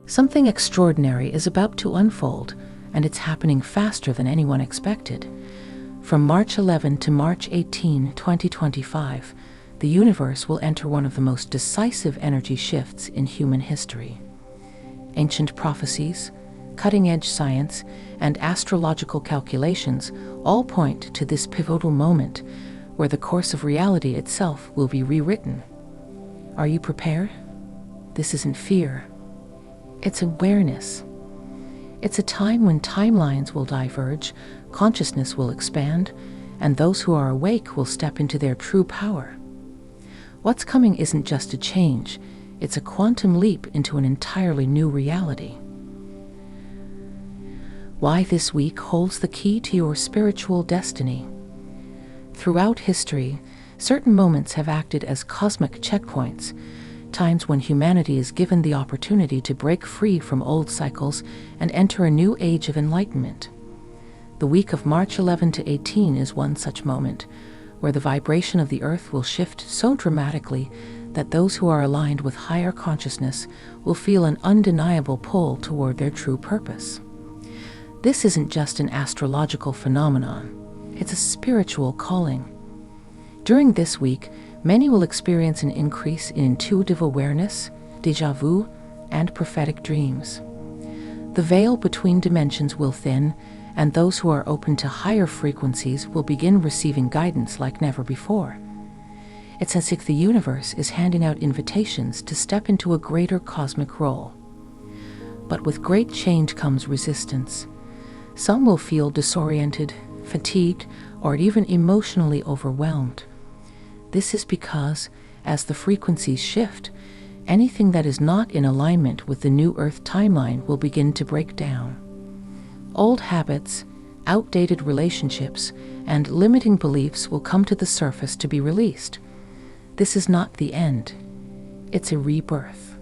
Something extraordinary is about to unfold, and it's happening faster than anyone expected. From March 11 to March 18, 2025, the universe will enter one of the most decisive energy shifts in human history. Ancient prophecies, cutting-edge science, and astrological calculations all point to this pivotal moment where the course of reality itself will be rewritten. Are you prepared? This isn't fear. It's awareness. It's a time when timelines will diverge, consciousness will expand, and those who are awake will step into their true power. What's coming isn't just a change, it's a quantum leap into an entirely new reality. Why this week holds the key to your spiritual destiny. Throughout history, certain moments have acted as cosmic checkpoints, times when humanity is given the opportunity to break free from old cycles and enter a new age of enlightenment. The week of March 11 to 18 is one such moment, where the vibration of the earth will shift so dramatically that those who are aligned with higher consciousness will feel an undeniable pull toward their true purpose. This isn't just an astrological phenomenon. It's a spiritual calling. During this week, many will experience an increase in intuitive awareness, déjà vu, and prophetic dreams. The veil between dimensions will thin, and those who are open to higher frequencies will begin receiving guidance like never before. It's as if the universe is handing out invitations to step into a greater cosmic role. But with great change comes resistance. Some will feel disoriented, fatigued, or even emotionally overwhelmed. This is because, as the frequencies shift, anything that is not in alignment with the new Earth timeline will begin to break down. Old habits, outdated relationships, and limiting beliefs will come to the surface to be released. This is not the end. It's a rebirth.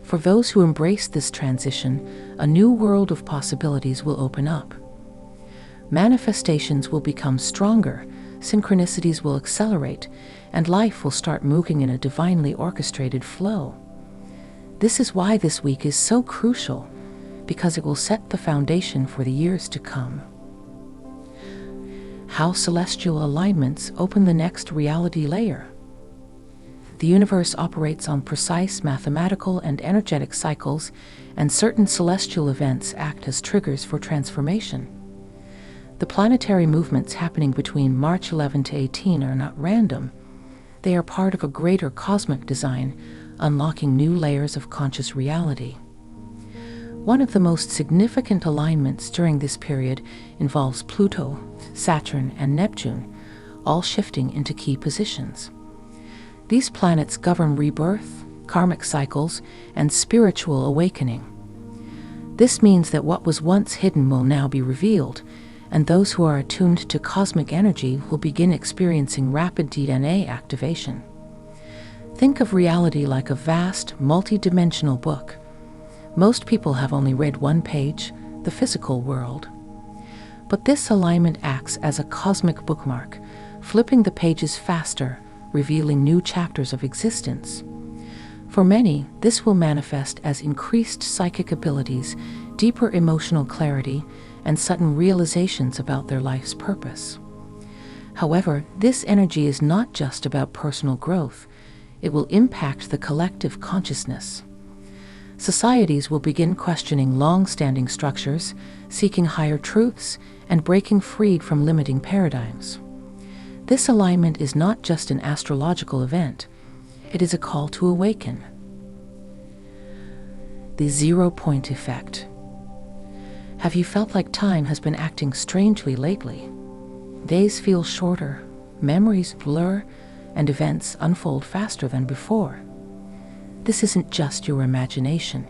For those who embrace this transition, a new world of possibilities will open up. Manifestations will become stronger, synchronicities will accelerate, and life will start moving in a divinely orchestrated flow. This is why this week is so crucial, because it will set the foundation for the years to come. How celestial alignments open the next reality layer. The universe operates on precise mathematical and energetic cycles, and certain celestial events act as triggers for transformation. The planetary movements happening between March 11 to 18 are not random. They are part of a greater cosmic design, unlocking new layers of conscious reality. One of the most significant alignments during this period involves Pluto, Saturn, and Neptune, all shifting into key positions. These planets govern rebirth, karmic cycles, and spiritual awakening. This means that what was once hidden will now be revealed, and those who are attuned to cosmic energy will begin experiencing rapid DNA activation. Think of reality like a vast, multi-dimensional book. Most people have only read one page, the physical world. But this alignment acts as a cosmic bookmark, flipping the pages faster, revealing new chapters of existence. For many, this will manifest as increased psychic abilities, deeper emotional clarity, and sudden realizations about their life's purpose. However, this energy is not just about personal growth. It will impact the collective consciousness. Societies will begin questioning long-standing structures, seeking higher truths, and breaking free from limiting paradigms. This alignment is not just an astrological event. It is a call to awaken. The zero-point effect. Have you felt like time has been acting strangely lately? Days feel shorter, memories blur, and events unfold faster than before. This isn't just your imagination.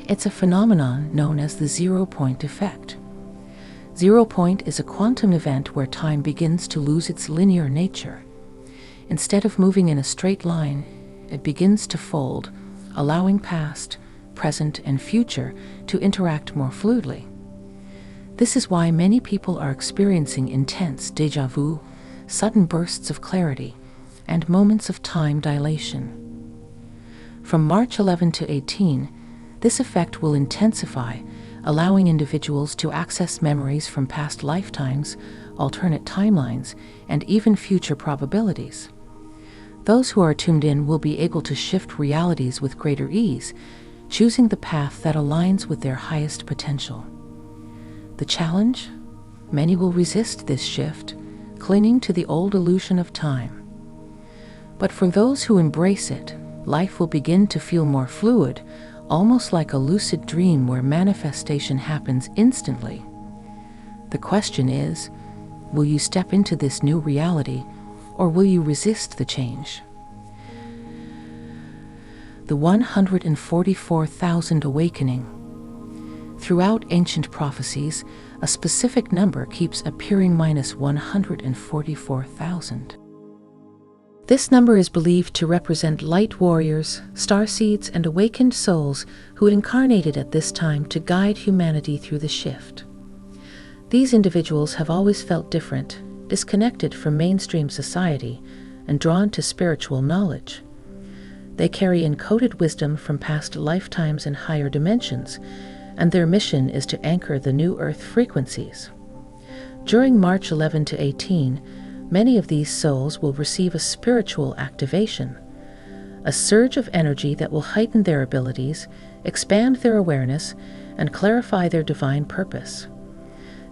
It's a phenomenon known as the zero-point effect. Zero point is a quantum event where time begins to lose its linear nature. Instead of moving in a straight line, it begins to fold, allowing past, present, and future to interact more fluidly. This is why many people are experiencing intense déjà vu, sudden bursts of clarity, and moments of time dilation. From March 11 to 18, This effect will intensify, allowing individuals to access memories from past lifetimes, alternate timelines, and even future probabilities. Those who are tuned in will be able to shift realities with greater ease, choosing the path that aligns with their highest potential. The challenge? Many will resist this shift, clinging to the old illusion of time. But for those who embrace it, life will begin to feel more fluid, almost like a lucid dream where manifestation happens instantly. The question is, will you step into this new reality, or will you resist the change? The 144,000 awakening. Throughout ancient prophecies, a specific number keeps appearing minus 144,000. This number is believed to represent light warriors, starseeds, and awakened souls who incarnated at this time to guide humanity through the shift. These individuals have always felt different, disconnected from mainstream society, and drawn to spiritual knowledge. They carry encoded wisdom from past lifetimes in higher dimensions, and their mission is to anchor the new Earth frequencies. During March 11 to 18, many of these souls will receive a spiritual activation, a surge of energy that will heighten their abilities, expand their awareness, and clarify their divine purpose.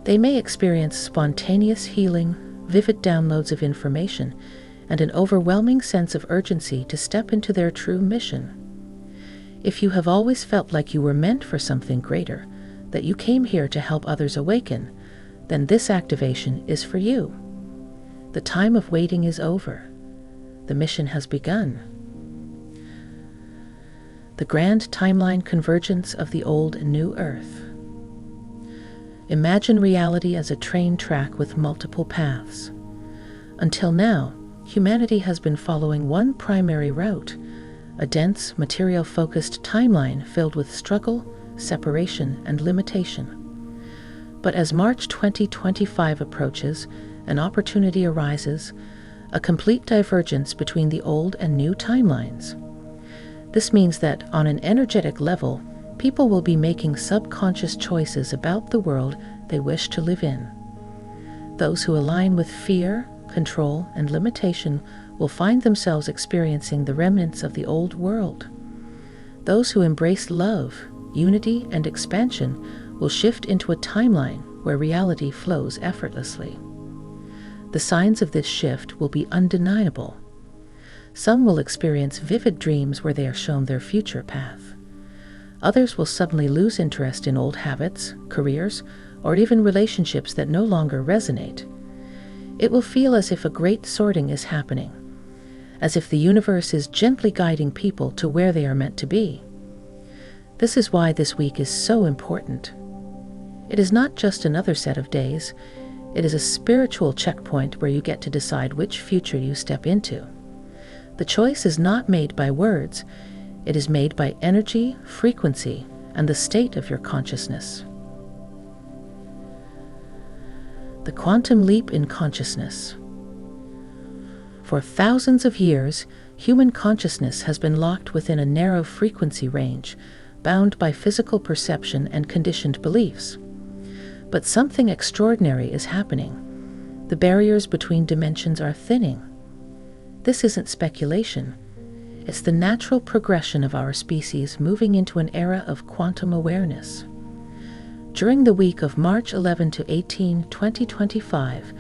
They may experience spontaneous healing, vivid downloads of information, and an overwhelming sense of urgency to step into their true mission. If you have always felt like you were meant for something greater, that you came here to help others awaken, then this activation is for you. The time of waiting is over. The mission has begun. The grand timeline convergence of the old and new Earth. Imagine reality as a train track with multiple paths. Until now, humanity has been following one primary route, a dense, material-focused timeline filled with struggle, separation, and limitation. But as March 2025 approaches, an opportunity arises, a complete divergence between the old and new timelines. This means that, on an energetic level, people will be making subconscious choices about the world they wish to live in. Those who align with fear, control, and limitation will find themselves experiencing the remnants of the old world. Those who embrace love, unity, and expansion will shift into a timeline where reality flows effortlessly. The signs of this shift will be undeniable. Some will experience vivid dreams where they are shown their future path. Others will suddenly lose interest in old habits, careers, or even relationships that no longer resonate. It will feel as if a great sorting is happening, as if the universe is gently guiding people to where they are meant to be. This is why this week is so important. It is not just another set of days. It is a spiritual checkpoint where you get to decide which future you step into. The choice is not made by words. It is made by energy, frequency, and the state of your consciousness. The quantum leap in consciousness. For thousands of years, human consciousness has been locked within a narrow frequency range, bound by physical perception and conditioned beliefs. But something extraordinary is happening. The barriers between dimensions are thinning. This isn't speculation. It's the natural progression of our species moving into an era of quantum awareness. During the week of March 11 to 18, 2025,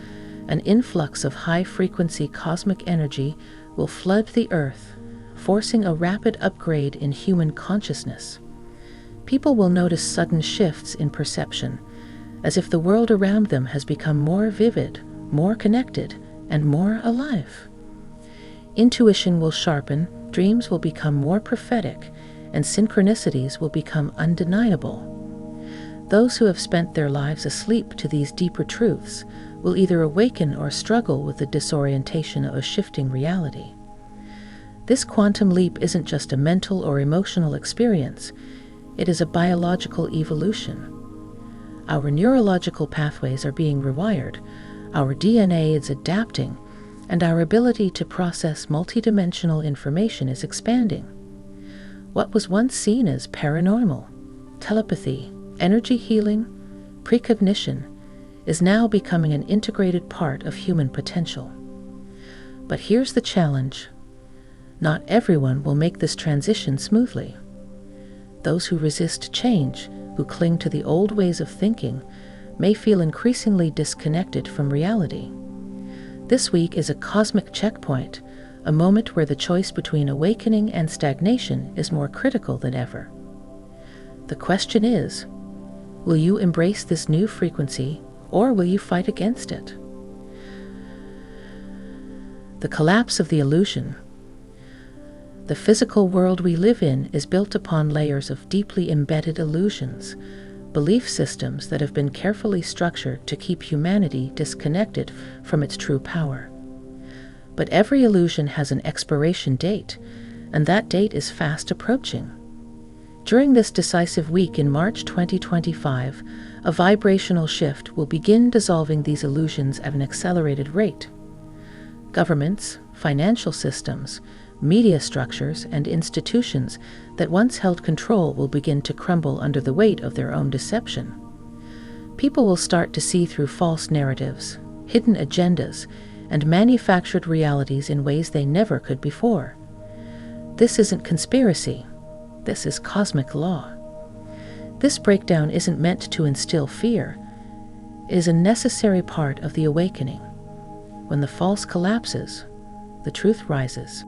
an influx of high-frequency cosmic energy will flood the Earth, forcing a rapid upgrade in human consciousness. People will notice sudden shifts in perception, as if the world around them has become more vivid, more connected, and more alive. Intuition will sharpen, dreams will become more prophetic, and synchronicities will become undeniable. Those who have spent their lives asleep to these deeper truths will either awaken or struggle with the disorientation of a shifting reality. This quantum leap isn't just a mental or emotional experience, it is a biological evolution. Our neurological pathways are being rewired, our DNA is adapting, and our ability to process multidimensional information is expanding. What was once seen as paranormal, telepathy, energy healing, precognition, is now becoming an integrated part of human potential. But here's the challenge. Not everyone will make this transition smoothly. Those who resist change, who cling to the old ways of thinking, may feel increasingly disconnected from reality. This week is a cosmic checkpoint, a moment where the choice between awakening and stagnation is more critical than ever. The question is, will you embrace this new frequency, or will you fight against it? The collapse of the illusion. The physical world we live in is built upon layers of deeply embedded illusions, belief systems that have been carefully structured to keep humanity disconnected from its true power. But every illusion has an expiration date, and that date is fast approaching. During this decisive week in March 2025, a vibrational shift will begin dissolving these illusions at an accelerated rate. Governments, financial systems, media structures, and institutions that once held control will begin to crumble under the weight of their own deception. People will start to see through false narratives, hidden agendas, and manufactured realities in ways they never could before. This isn't conspiracy. This is cosmic law. This breakdown isn't meant to instill fear. It is a necessary part of the awakening. When the false collapses, the truth rises.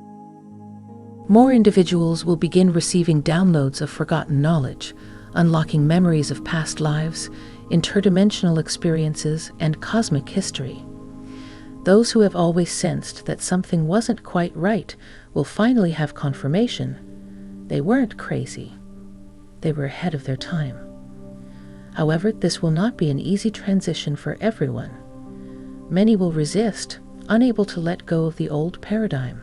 More individuals will begin receiving downloads of forgotten knowledge, unlocking memories of past lives, interdimensional experiences, and cosmic history. Those who have always sensed that something wasn't quite right will finally have confirmation. They weren't crazy. They were ahead of their time. However, this will not be an easy transition for everyone. Many will resist, unable to let go of the old paradigm.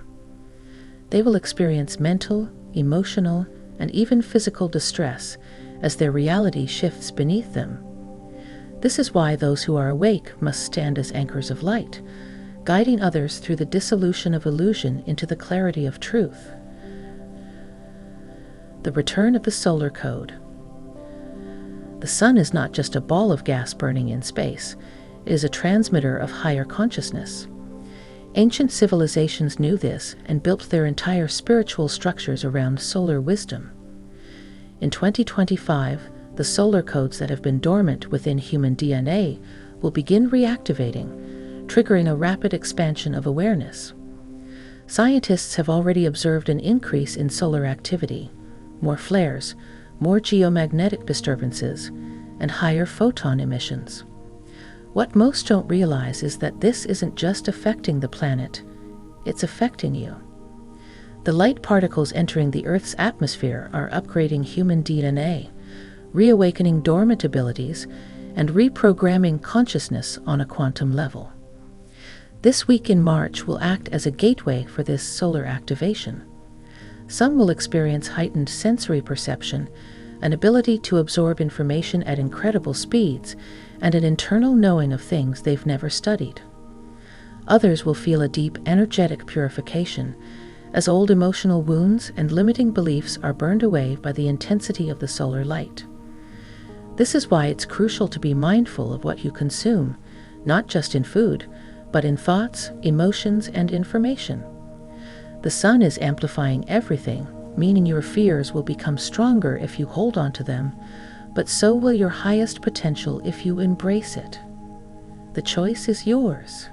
They will experience mental, emotional, and even physical distress as their reality shifts beneath them. This is why those who are awake must stand as anchors of light, guiding others through the dissolution of illusion into the clarity of truth. The return of the solar code. The sun is not just a ball of gas burning in space. It is a transmitter of higher consciousness. Ancient civilizations knew this and built their entire spiritual structures around solar wisdom. In 2025, the solar codes that have been dormant within human DNA will begin reactivating, triggering a rapid expansion of awareness. Scientists have already observed an increase in solar activity, more flares, more geomagnetic disturbances, and higher photon emissions. What most don't realize is that this isn't just affecting the planet, it's affecting you. The light particles entering the Earth's atmosphere are upgrading human DNA, reawakening dormant abilities, and reprogramming consciousness on a quantum level. This week in March will act as a gateway for this solar activation. Some will experience heightened sensory perception, an ability to absorb information at incredible speeds, and an internal knowing of things they've never studied. Others will feel a deep energetic purification, as old emotional wounds and limiting beliefs are burned away by the intensity of the solar light. This is why it's crucial to be mindful of what you consume, not just in food, but in thoughts, emotions, and information. The sun is amplifying everything, meaning your fears will become stronger if you hold on to them, but so will your highest potential if you embrace it. The choice is yours.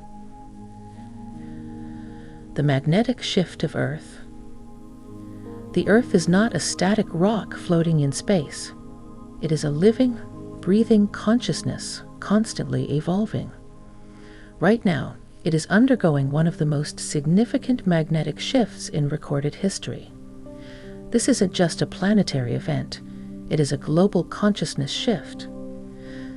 The magnetic shift of Earth. The Earth is not a static rock floating in space. It is a living, breathing consciousness, constantly evolving. Right now, it is undergoing one of the most significant magnetic shifts in recorded history. This isn't just a planetary event, it is a global consciousness shift.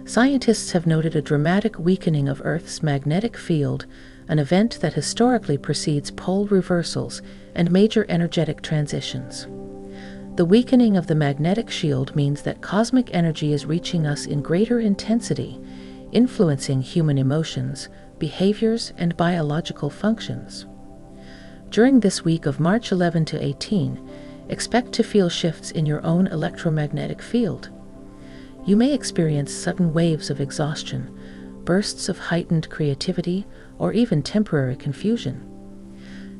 Scientists have noted a dramatic weakening of Earth's magnetic field, an event that historically precedes pole reversals and major energetic transitions. The weakening of the magnetic shield means that cosmic energy is reaching us in greater intensity, influencing human emotions, behaviors, and biological functions. During this week of March 11 to 18, expect to feel shifts in your own electromagnetic field. You may experience sudden waves of exhaustion, bursts of heightened creativity, or even temporary confusion.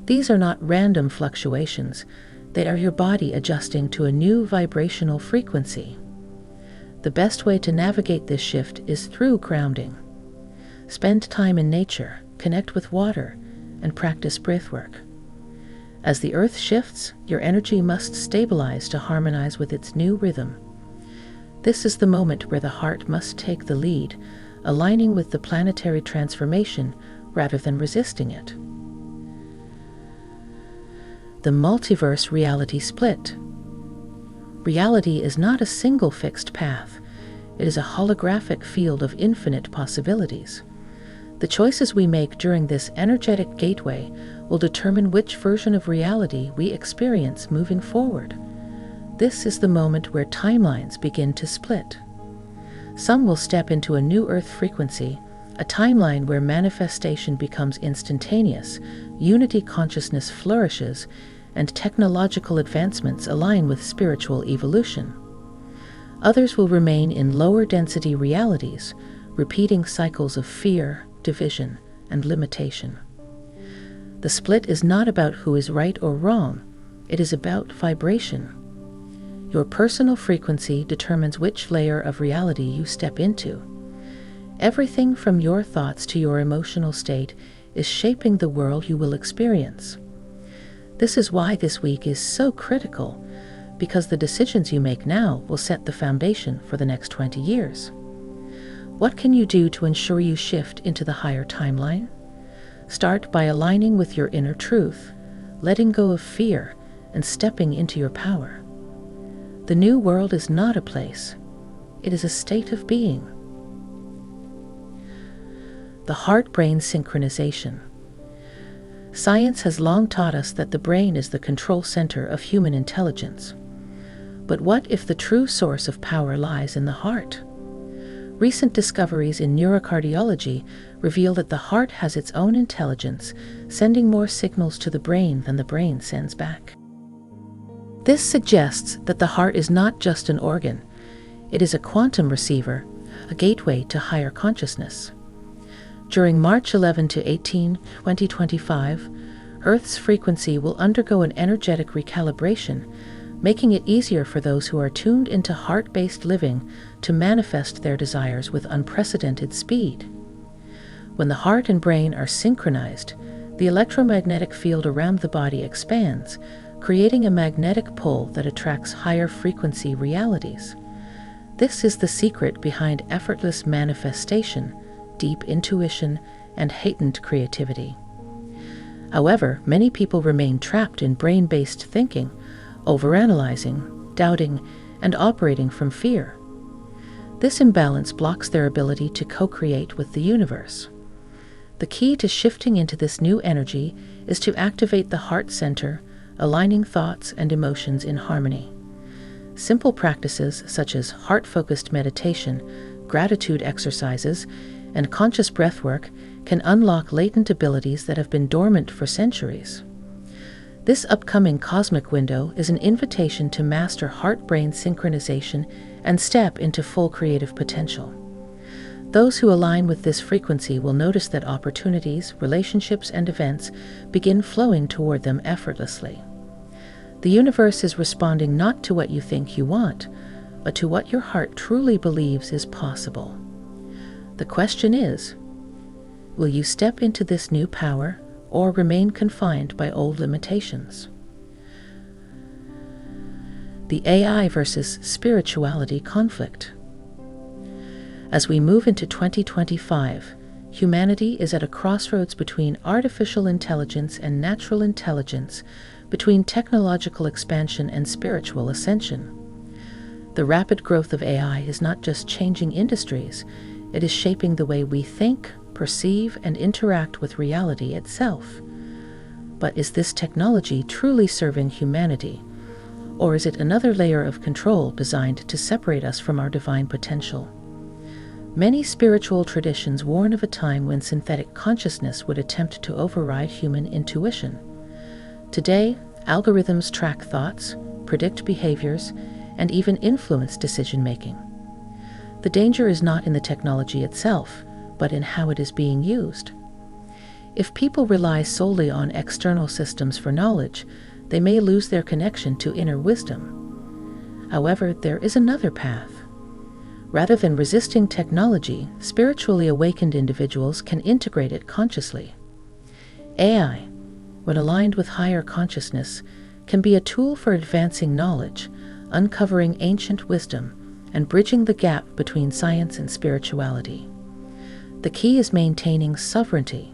These are not random fluctuations. They are your body adjusting to a new vibrational frequency. The best way to navigate this shift is through grounding. Spend time in nature, connect with water, and practice breathwork. As the earth shifts, your energy must stabilize to harmonize with its new rhythm. This is the moment where the heart must take the lead, aligning with the planetary transformation rather than resisting it. The multiverse reality split. Reality is not a single fixed path. It is a holographic field of infinite possibilities. The choices we make during this energetic gateway will determine which version of reality we experience moving forward. This is the moment where timelines begin to split. Some will step into a new Earth frequency, a timeline where manifestation becomes instantaneous, unity consciousness flourishes, and technological advancements align with spiritual evolution. Others will remain in lower density realities, repeating cycles of fear, division, and limitation. The split is not about who is right or wrong. It is about vibration. Your personal frequency determines which layer of reality you step into. Everything from your thoughts to your emotional state is shaping the world you will experience. This is why this week is so critical, because the decisions you make now will set the foundation for the next 20 years. What can you do to ensure you shift into the higher timeline? Start by aligning with your inner truth, letting go of fear, and stepping into your power. The new world is not a place. It is a state of being. The heart-brain synchronization. Science has long taught us that the brain is the control center of human intelligence. But what if the true source of power lies in the heart? Recent discoveries in neurocardiology reveal that the heart has its own intelligence, sending more signals to the brain than the brain sends back. This suggests that the heart is not just an organ. It is a quantum receiver, a gateway to higher consciousness. During March 11 to 18, 2025, Earth's frequency will undergo an energetic recalibration, making it easier for those who are tuned into heart-based living to manifest their desires with unprecedented speed. When the heart and brain are synchronized, the electromagnetic field around the body expands, creating a magnetic pull that attracts higher frequency realities. This is the secret behind effortless manifestation, deep intuition, and heightened creativity. However, many people remain trapped in brain-based thinking, overanalyzing, doubting, and operating from fear. This imbalance blocks their ability to co-create with the universe. The key to shifting into this new energy is to activate the heart center, aligning thoughts and emotions in harmony. Simple practices such as heart-focused meditation, gratitude exercises, and conscious breathwork can unlock latent abilities that have been dormant for centuries. This upcoming cosmic window is an invitation to master heart-brain synchronization and step into full creative potential. Those who align with this frequency will notice that opportunities, relationships, and events begin flowing toward them effortlessly. The universe is responding not to what you think you want, but to what your heart truly believes is possible. The question is, will you step into this new power or remain confined by old limitations? The AI versus spirituality conflict. As we move into 2025, humanity is at a crossroads between artificial intelligence and natural intelligence, between technological expansion and spiritual ascension. The rapid growth of AI is not just changing industries, it is shaping the way we think, perceive, and interact with reality itself. But is this technology truly serving humanity? Or is it another layer of control designed to separate us from our divine potential? Many spiritual traditions warn of a time when synthetic consciousness would attempt to override human intuition. Today, algorithms track thoughts, predict behaviors, and even influence decision-making. The danger is not in the technology itself, but in how it is being used. If people rely solely on external systems for knowledge, they may lose their connection to inner wisdom. However, there is another path. Rather than resisting technology, spiritually awakened individuals can integrate it consciously. AI, when aligned with higher consciousness, can be a tool for advancing knowledge, uncovering ancient wisdom, and bridging the gap between science and spirituality. The key is maintaining sovereignty,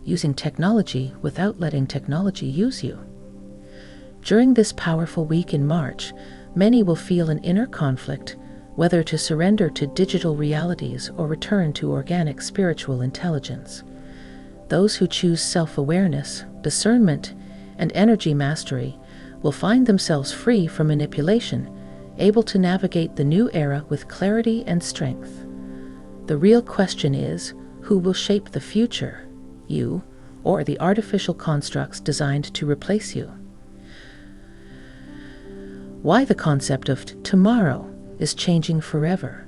using technology without letting technology use you. During this powerful week in March, many will feel an inner conflict, whether to surrender to digital realities or return to organic spiritual intelligence. Those who choose self-awareness, discernment, and energy mastery will find themselves free from manipulation, able to navigate the new era with clarity and strength. The real question is, who will shape the future, you or the artificial constructs designed to replace you? Why the concept of tomorrow is changing forever.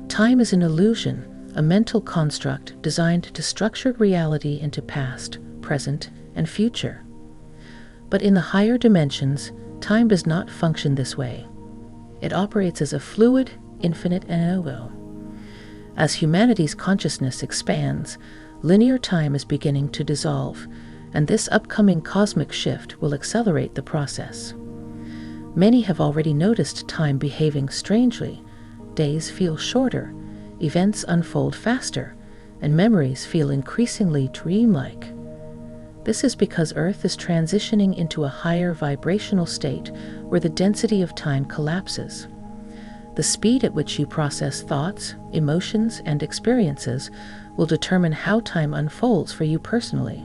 Time is an illusion, a mental construct designed to structure reality into past, present, and future. But in the higher dimensions, time does not function this way. It operates as a fluid, infinite analogo. As humanity's consciousness expands, linear time is beginning to dissolve, and this upcoming cosmic shift will accelerate the process. Many have already noticed time behaving strangely. Days feel shorter, events unfold faster, and memories feel increasingly dreamlike. This is because Earth is transitioning into a higher vibrational state where the density of time collapses. The speed at which you process thoughts, emotions, and experiences will determine how time unfolds for you personally.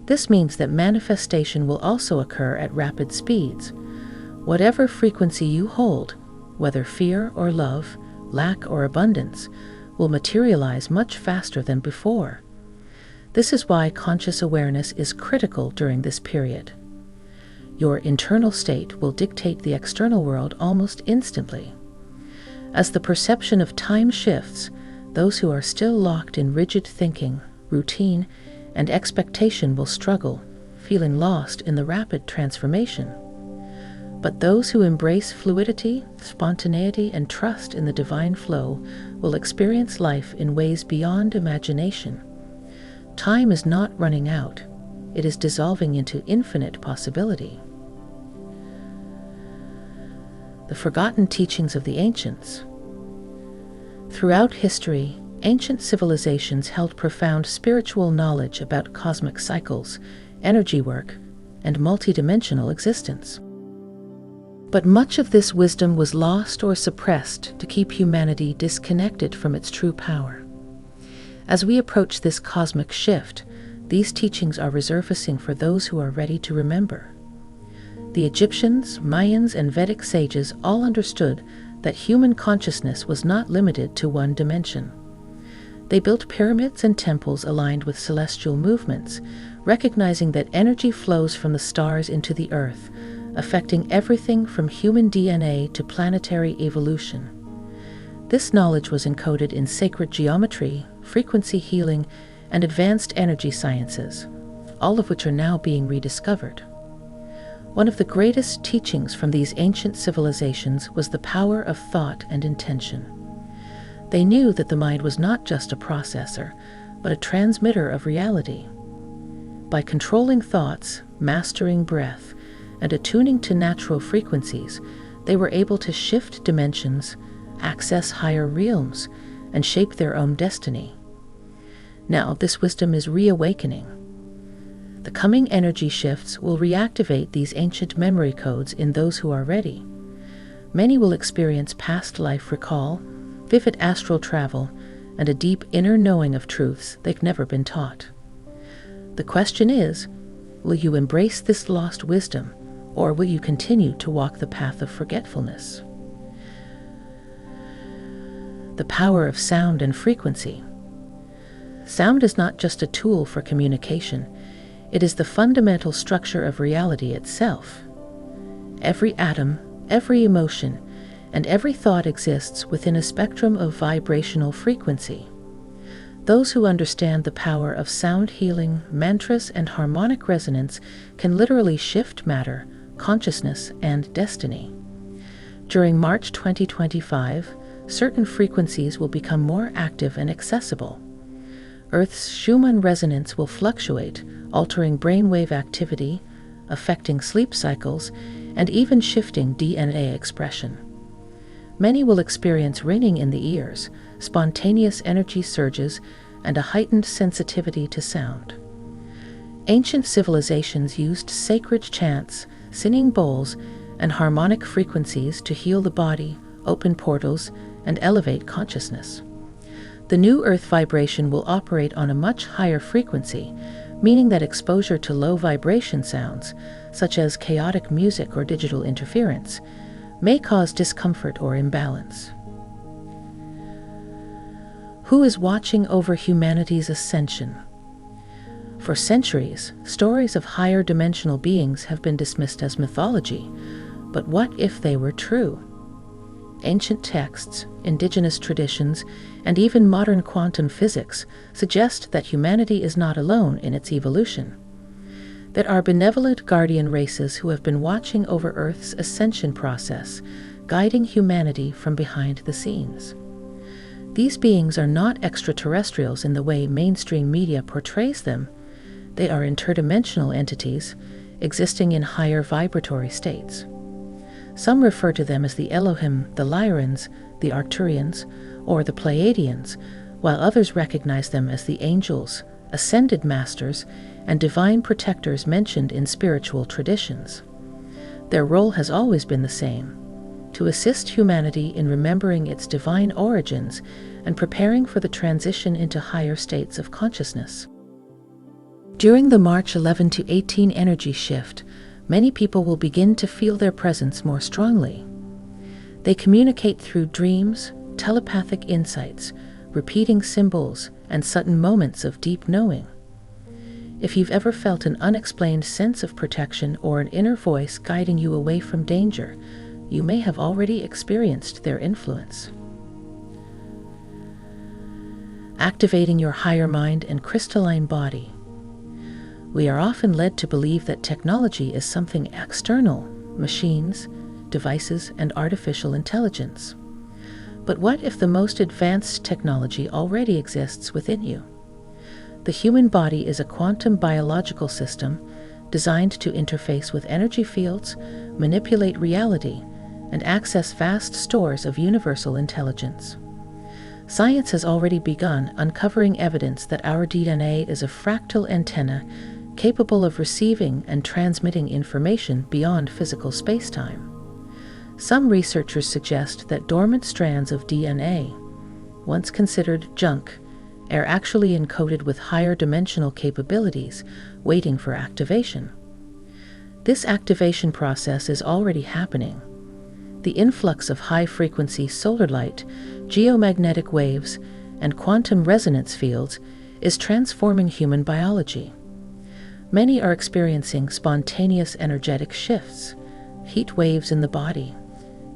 This means that manifestation will also occur at rapid speeds. Whatever frequency you hold, whether fear or love, lack or abundance, will materialize much faster than before. This is why conscious awareness is critical during this period. Your internal state will dictate the external world almost instantly. As the perception of time shifts, those who are still locked in rigid thinking, routine, and expectation will struggle, feeling lost in the rapid transformation. But those who embrace fluidity, spontaneity, and trust in the divine flow will experience life in ways beyond imagination. Time is not running out. It is dissolving into infinite possibility. The forgotten teachings of the ancients. Throughout history, ancient civilizations held profound spiritual knowledge about cosmic cycles, energy work, and multidimensional existence. But much of this wisdom was lost or suppressed to keep humanity disconnected from its true power. As we approach this cosmic shift, these teachings are resurfacing for those who are ready to remember. The Egyptians, Mayans, and Vedic sages all understood that human consciousness was not limited to one dimension. They built pyramids and temples aligned with celestial movements, recognizing that energy flows from the stars into the earth, affecting everything from human DNA to planetary evolution. This knowledge was encoded in sacred geometry, frequency healing, and advanced energy sciences, all of which are now being rediscovered. One of the greatest teachings from these ancient civilizations was the power of thought and intention. They knew that the mind was not just a processor, but a transmitter of reality. By controlling thoughts, mastering breath, and attuning to natural frequencies, they were able to shift dimensions, access higher realms, and shape their own destiny. Now, this wisdom is reawakening. The coming energy shifts will reactivate these ancient memory codes in those who are ready. Many will experience past life recall, vivid astral travel, and a deep inner knowing of truths they've never been taught. The question is, will you embrace this lost wisdom, or will you continue to walk the path of forgetfulness? The power of sound and frequency. Sound is not just a tool for communication, it is the fundamental structure of reality itself. Every atom, every emotion, and every thought exists within a spectrum of vibrational frequency. Those who understand the power of sound healing, mantras, and harmonic resonance can literally shift matter, consciousness, and destiny. During March 2025, certain frequencies will become more active and accessible. Earth's Schumann resonance will fluctuate, altering brainwave activity, affecting sleep cycles, and even shifting DNA expression. Many will experience ringing in the ears, spontaneous energy surges, and a heightened sensitivity to sound. Ancient civilizations used sacred chants, singing bowls, and harmonic frequencies to heal the body, open portals, and elevate consciousness. The new Earth vibration will operate on a much higher frequency, meaning that exposure to low vibration sounds, such as chaotic music or digital interference, may cause discomfort or imbalance. Who is watching over humanity's ascension? For centuries, stories of higher dimensional beings have been dismissed as mythology, but what if they were true? Ancient texts, indigenous traditions, and even modern quantum physics suggest that humanity is not alone in its evolution. There are benevolent guardian races who have been watching over Earth's ascension process, guiding humanity from behind the scenes. These beings are not extraterrestrials in the way mainstream media portrays them. They are interdimensional entities, existing in higher vibratory states. Some refer to them as the Elohim, the Lyrans, the Arcturians, or the Pleiadians, while others recognize them as the angels, ascended masters, and divine protectors mentioned in spiritual traditions. Their role has always been the same: to assist humanity in remembering its divine origins and preparing for the transition into higher states of consciousness. During the March 11 to 18 energy shift, many people will begin to feel their presence more strongly. They communicate through dreams, telepathic insights, repeating symbols, and sudden moments of deep knowing. If you've ever felt an unexplained sense of protection or an inner voice guiding you away from danger, you may have already experienced their influence. Activating your higher mind and crystalline body. We are often led to believe that technology is something external, machines, devices, and artificial intelligence. But what if the most advanced technology already exists within you? The human body is a quantum biological system designed to interface with energy fields, manipulate reality, and access vast stores of universal intelligence. Science has already begun uncovering evidence that our DNA is a fractal antenna capable of receiving and transmitting information beyond physical space-time. Some researchers suggest that dormant strands of DNA, once considered junk, are actually encoded with higher dimensional capabilities, waiting for activation. This activation process is already happening. The influx of high-frequency solar light, geomagnetic waves, and quantum resonance fields is transforming human biology. Many are experiencing spontaneous energetic shifts, heat waves in the body,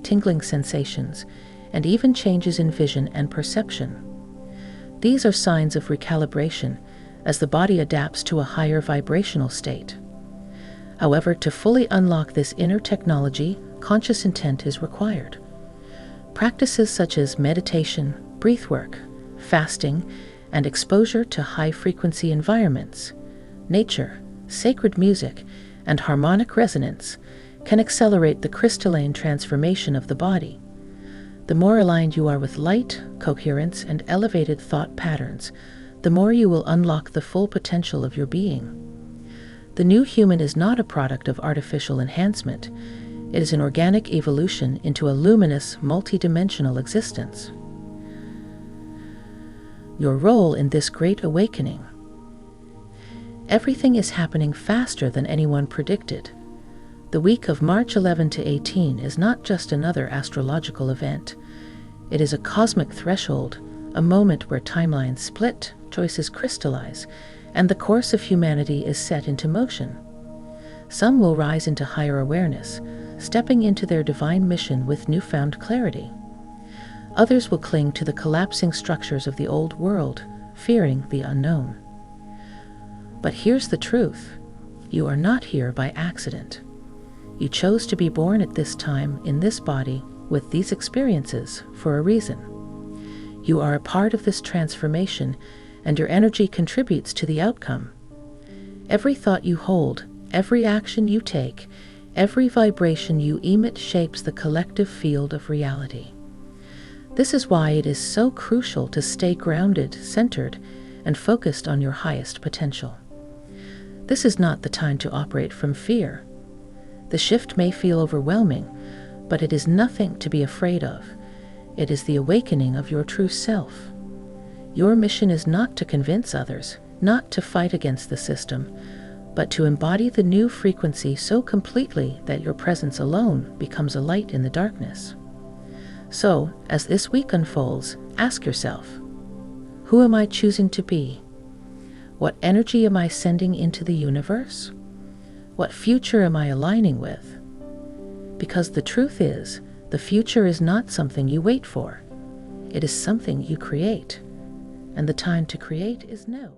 tingling sensations, and even changes in vision and perception. These are signs of recalibration as the body adapts to a higher vibrational state. However, to fully unlock this inner technology, conscious intent is required. Practices such as meditation, breathwork, fasting, and exposure to high-frequency environments, nature, sacred music, and harmonic resonance can accelerate the crystalline transformation of the body. The more aligned you are with light, coherence, and elevated thought patterns, the more you will unlock the full potential of your being. The new human is not a product of artificial enhancement. It is an organic evolution into a luminous, multidimensional existence. Your role in this great awakening. Everything is happening faster than anyone predicted. The week of March 11 to 18 is not just another astrological event. It is a cosmic threshold, a moment where timelines split, choices crystallize, and the course of humanity is set into motion. Some will rise into higher awareness, stepping into their divine mission with newfound clarity. Others will cling to the collapsing structures of the old world, fearing the unknown. But here's the truth. You are not here by accident. You chose to be born at this time, in this body, with these experiences, for a reason. You are a part of this transformation, and your energy contributes to the outcome. Every thought you hold, every action you take, every vibration you emit shapes the collective field of reality. This is why it is so crucial to stay grounded, centered, and focused on your highest potential. This is not the time to operate from fear. The shift may feel overwhelming, but it is nothing to be afraid of. It is the awakening of your true self. Your mission is not to convince others, not to fight against the system, but to embody the new frequency so completely that your presence alone becomes a light in the darkness. So, as this week unfolds, ask yourself, who am I choosing to be? What energy am I sending into the universe? What future am I aligning with? Because the truth is, the future is not something you wait for. It is something you create. And the time to create is now.